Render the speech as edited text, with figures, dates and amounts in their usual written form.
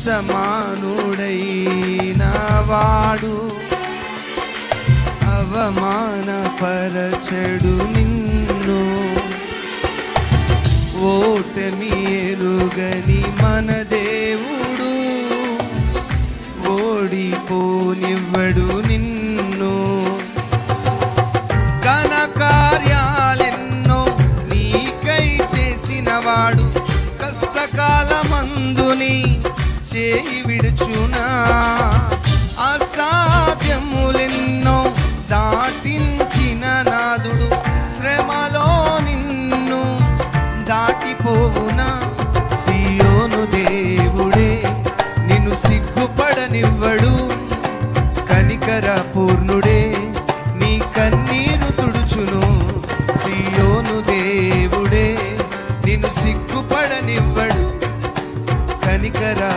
సమానుడైన వాడు అవమానపరచడు నిన్ను. ఓటమి ఎరుగని మన దేవుడు ఓడిపోనివ్వడు నిన్ను. ఘన కార్యాలెన్నో నీకై చేసినవాడు కష్టకాలమందుని చేయి విడుచునా. అసాధ్యములెన్నో దాటించిన నాదుడు శ్రమలో నిన్ను దాటిపోవునా. సియోను దేవుడే నిన్ను సిగ్గుపడనివ్వడు, కనికర పూర్ణుడే నీ కన్నీరు తుడుచును. సియోను దేవుడే నిన్ను సిగ్గుపడనివ్వడు, కనికర